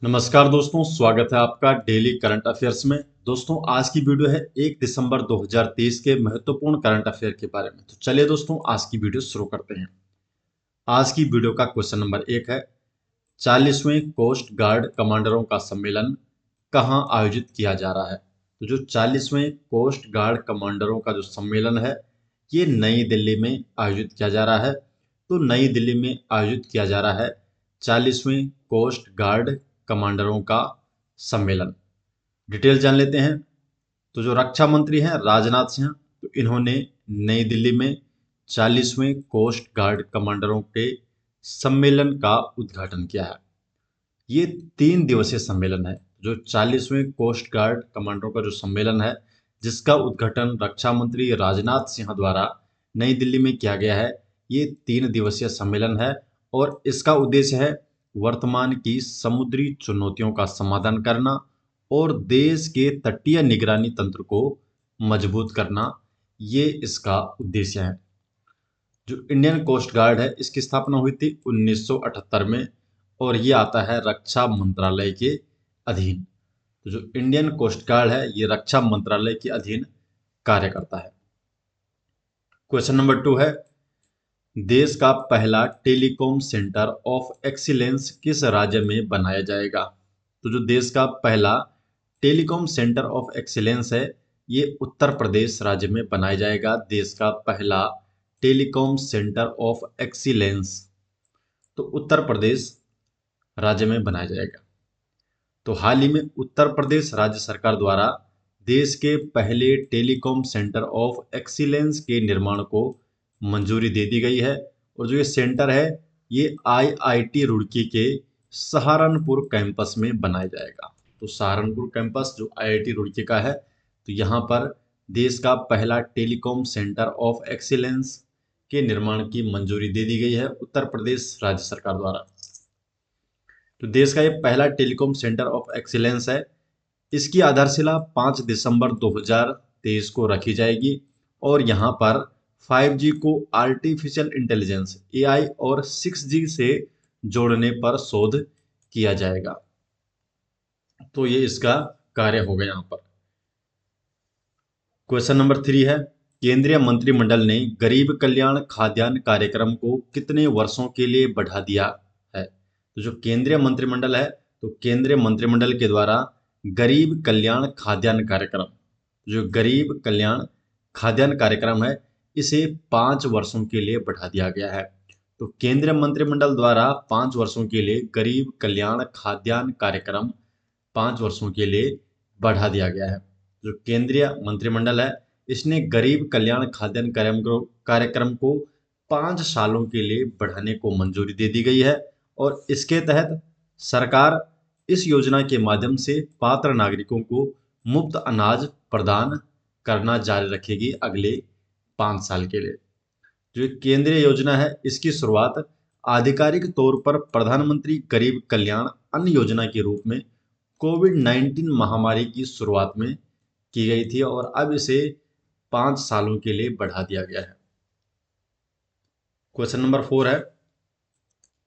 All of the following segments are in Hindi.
नमस्कार दोस्तों, स्वागत है आपका डेली करंट अफेयर्स में। दोस्तों, आज की वीडियो है 1 दिसंबर 2023 के महत्वपूर्ण करंट अफेयर के बारे में। तो चलिए दोस्तों, आज की वीडियो शुरू करते हैं। आज की वीडियो का क्वेश्चन नंबर 1 है, 40वें कोस्ट गार्ड कमांडरों का सम्मेलन कहाँ आयोजित किया जा रहा है? तो जो 40वें कोस्ट गार्ड कमांडरों का जो सम्मेलन है, ये नई दिल्ली में आयोजित किया जा रहा है। तो नई दिल्ली में आयोजित किया जा रहा है 40वें कोस्ट गार्ड कमांडरों का सम्मेलन। डिटेल जान लेते हैं। तो जो रक्षा मंत्री हैं राजनाथ सिंह, तो इन्होंने नई दिल्ली में 40वें कोस्ट गार्ड कमांडरों के सम्मेलन का उद्घाटन किया है। ये 3 दिवसीय सम्मेलन है। जो 40वें कोस्ट गार्ड कमांडरों का जो सम्मेलन है, जिसका उद्घाटन रक्षा मंत्री राजनाथ सिंह द्वारा नई दिल्ली में किया गया है, ये 3 दिवसीय सम्मेलन है और इसका उद्देश्य है वर्तमान की समुद्री चुनौतियों का समाधान करना और देश के तटीय निगरानी तंत्र को मजबूत करना। ये इसका उद्देश्य है। जो इंडियन कोस्ट गार्ड है, इसकी स्थापना हुई थी 1978 में और ये आता है रक्षा मंत्रालय के अधीन। तो जो इंडियन कोस्ट गार्ड है, ये रक्षा मंत्रालय के अधीन कार्य करता है। क्वेश्चन नंबर 2 है, देश का पहला टेलीकॉम सेंटर ऑफ एक्सीलेंस किस राज्य में बनाया जाएगा? तो जो देश का पहला टेलीकॉम सेंटर ऑफ एक्सीलेंस है, ये उत्तर प्रदेश राज्य में बनाया जाएगा। देश का पहला टेलीकॉम सेंटर ऑफ एक्सीलेंस तो उत्तर प्रदेश राज्य में बनाया जाएगा। तो हाल ही में उत्तर प्रदेश राज्य सरकार द्वारा देश के पहले टेलीकॉम सेंटर ऑफ एक्सीलेंस के निर्माण को मंजूरी दे दी गई है और जो ये सेंटर है, ये आईआईटी रुड़की के सहारनपुर कैंपस में बनाया जाएगा। तो सहारनपुर कैंपस जो आईआईटी रुड़की का है, तो यहाँ पर देश का पहला टेलीकॉम सेंटर ऑफ एक्सीलेंस के निर्माण की मंजूरी दे दी गई है उत्तर प्रदेश राज्य सरकार द्वारा। तो देश का ये पहला टेलीकॉम सेंटर ऑफ एक्सीलेंस है। इसकी आधारशिला 5 दिसंबर 2023 को रखी जाएगी और यहाँ पर 5G को आर्टिफिशियल इंटेलिजेंस AI और 6G से जोड़ने पर शोध किया जाएगा। तो ये इसका कार्य होगा यहाँ पर। क्वेश्चन नंबर 3 है, केंद्रीय मंत्रिमंडल ने गरीब कल्याण खाद्यान्न कार्यक्रम को कितने वर्षों के लिए बढ़ा दिया है? तो जो केंद्रीय मंत्रिमंडल है, तो केंद्रीय मंत्रिमंडल के द्वारा गरीब कल्याण खाद्यान्न कार्यक्रम, जो गरीब कल्याण खाद्यान्न कार्यक्रम है, इसे 5 वर्षों के लिए बढ़ा दिया गया है। तो केंद्रीय मंत्रिमंडल द्वारा 5 वर्षों के लिए गरीब कल्याण खाद्यान्न कार्यक्रम 5 वर्षों के लिए बढ़ा दिया गया है। जो केंद्रीय मंत्रिमंडल है, इसने गरीब कल्याण खाद्यान्न कार्यक्रम को 5 सालों के लिए बढ़ाने को मंजूरी दे दी गई है और इसके तहत सरकार इस योजना के माध्यम से पात्र नागरिकों को मुफ्त अनाज प्रदान करना जारी रखेगी अगले 5 साल के लिए। जो केंद्रीय योजना है, इसकी शुरुआत आधिकारिक तौर पर प्रधानमंत्री गरीब कल्याण अन्न योजना के रूप में कोविड-19 महामारी की शुरुआत में की गई थी और अब इसे 5 सालों के लिए बढ़ा दिया गया है। क्वेश्चन नंबर 4 है,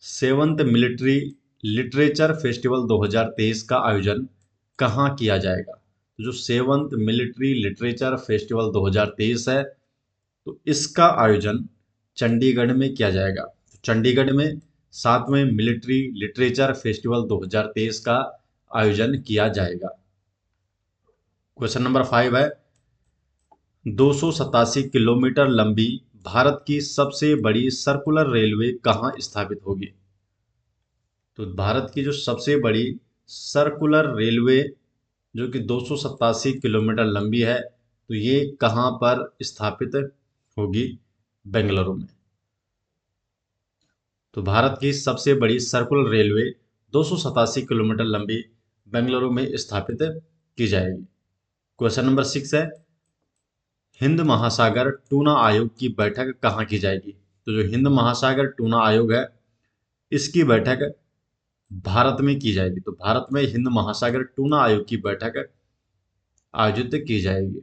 7th मिलिट्री लिटरेचर फेस्टिवल 2023 का आयोजन कहाँ किया जाएगा? तो जो 7th मिलिट्री लिटरेचर फेस्टिवल 2023 है, तो इसका आयोजन चंडीगढ़ में किया जाएगा। चंडीगढ़ में 7वें मिलिट्री लिटरेचर फेस्टिवल 2023 का आयोजन किया जाएगा। क्वेश्चन नंबर 5 है, 287 किलोमीटर लंबी भारत की सबसे बड़ी सर्कुलर रेलवे कहाँ स्थापित होगी? तो भारत की जो सबसे बड़ी सर्कुलर रेलवे जो कि 287 किलोमीटर लंबी है, तो ये कहाँ पर स्थापित होगी? बेंगलुरु में। तो भारत की सबसे बड़ी सर्कुलर रेलवे 287 किलोमीटर लंबी बेंगलुरु में स्थापित की जाएगी। क्वेश्चन नंबर 6 है, हिंद महासागर टूना आयोग की बैठक कहाँ की जाएगी? तो जो हिंद महासागर टूना आयोग है, इसकी बैठक भारत में की जाएगी। तो भारत में हिंद महासागर टूना आयोग की बैठक आयोजित की जाएगी।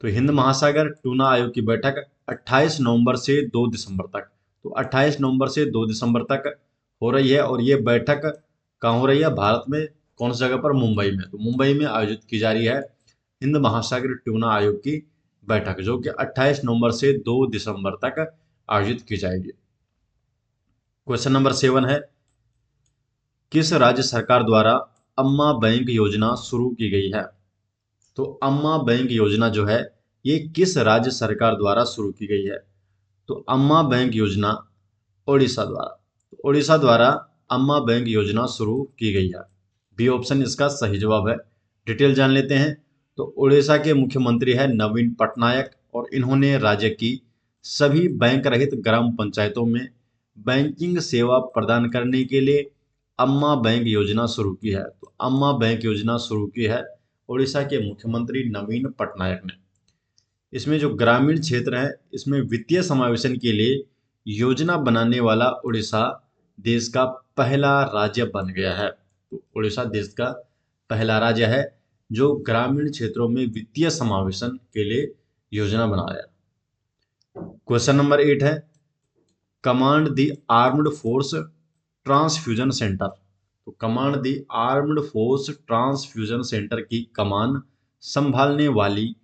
तो हिंद महासागर टूना आयोग की बैठक 28 नवंबर से 2 दिसंबर तक, तो 28 नवंबर से 2 दिसंबर तक हो रही है और ये बैठक कहाँ हो रही है? भारत में कौन सी जगह पर? मुंबई में। तो मुंबई में आयोजित की जा रही है हिंद महासागर ट्यूना आयोग की बैठक, जो कि 28 नवंबर से 2 दिसंबर तक आयोजित की जाएगी। क्वेश्चन नंबर 7 है, किस राज्य सरकार द्वारा अम्मा बैंक योजना शुरू की गई है? तो अम्मा बैंक योजना जो है ये किस राज्य सरकार द्वारा शुरू की गई है? तो अम्मा बैंक योजना ओडिशा द्वारा, तो ओडिशा द्वारा अम्मा बैंक योजना शुरू की गई है। बी ऑप्शन इसका सही जवाब है। डिटेल जान लेते हैं। तो ओडिशा के मुख्यमंत्री है नवीन पटनायक, और इन्होंने राज्य की सभी बैंक रहित ग्राम पंचायतों में बैंकिंग सेवा प्रदान करने के लिए अम्मा बैंक योजना शुरू की है। तो अम्मा बैंक योजना शुरू की है ओडिशा के मुख्यमंत्री नवीन पटनायक ने। इसमें जो ग्रामीण क्षेत्र है इसमें वित्तीय समावेशन के लिए योजना बनाने वाला उड़ीसा देश का पहला राज्य बन गया है। तो उड़ीसा देश का पहला राज्य है जो ग्रामीण क्षेत्रों में वित्तीय समावेशन के लिए योजना बनाया। क्वेश्चन नंबर 8 है, command the armed force transfusion centre. तो command the armed force transfusion centre की कमान संभालने वाली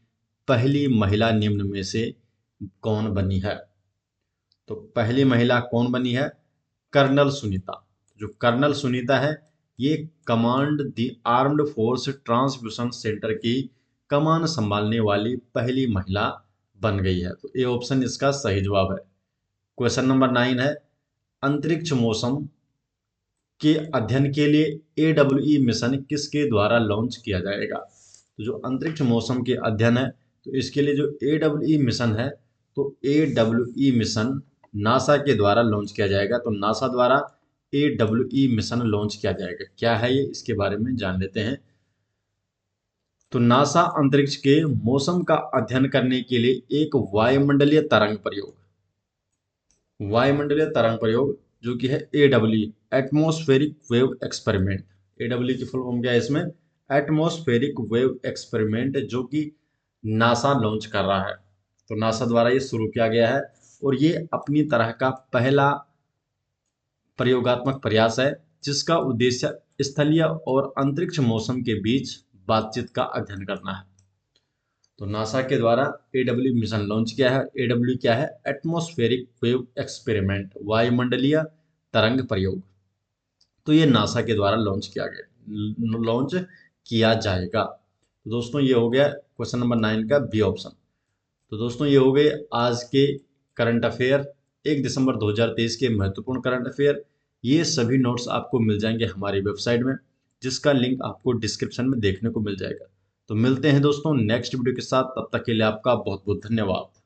पहली महिला निम्न में से कौन बनी है? तो पहली महिला कौन बनी है? कर्नल सुनीता। जो कर्नल सुनीता है ये command the armed force transfusion centre की कमान संभालने वाली पहली महिला बन गई है। तो ये ऑप्शन इसका सही जवाब है। क्वेश्चन नंबर 9 है, अंतरिक्ष मौसम के अध्ययन के लिए AWE मिशन किसके द्वारा लॉन्च किया जाएगा? तो जो अंतरिक्ष मौसम के अध्ययन है तो इसके लिए जो AWE मिशन है तो AWE मिशन नासा के द्वारा लॉन्च किया जाएगा। तो नासा द्वारा AWE मिशन लॉन्च किया जाएगा। क्या है ये, इसके बारे में जान लेते हैं। तो नासा अंतरिक्ष के मौसम का अध्ययन करने के लिए एक वायुमंडलीय तरंग प्रयोग, वायुमंडलीय तरंग प्रयोग जो कि है AWE, atmospheric wave experiment. AWE की फुल फॉर्म क्या है इसमें? एटमॉस्फेरिक वेव एक्सपेरिमेंट, जो कि नासा लॉन्च कर रहा है। तो नासा द्वारा ये शुरू किया गया है और ये अपनी तरह का पहला प्रयोगात्मक प्रयास है जिसका उद्देश्य स्थलीय और अंतरिक्ष मौसम के बीच बातचीत का अध्ययन करना है। तो नासा के द्वारा AWE मिशन लॉन्च किया है। AWE क्या है? एटमॉस्फेरिक वेव एक्सपेरिमेंट, वायुमंडलीय तरंग प्रयोग। तो ये नासा के द्वारा लॉन्च किया जाएगा। तो दोस्तों ये हो गया क्वेश्चन नंबर 9 का बी ऑप्शन। तो दोस्तों ये हो गए आज के करंट अफेयर, 1 दिसंबर 2023 के महत्वपूर्ण करंट अफेयर। ये सभी नोट्स आपको मिल जाएंगे हमारी वेबसाइट में, जिसका लिंक आपको डिस्क्रिप्शन में देखने को मिल जाएगा। तो मिलते हैं दोस्तों नेक्स्ट वीडियो के साथ, तब तक के लिए आपका बहुत बहुत धन्यवाद।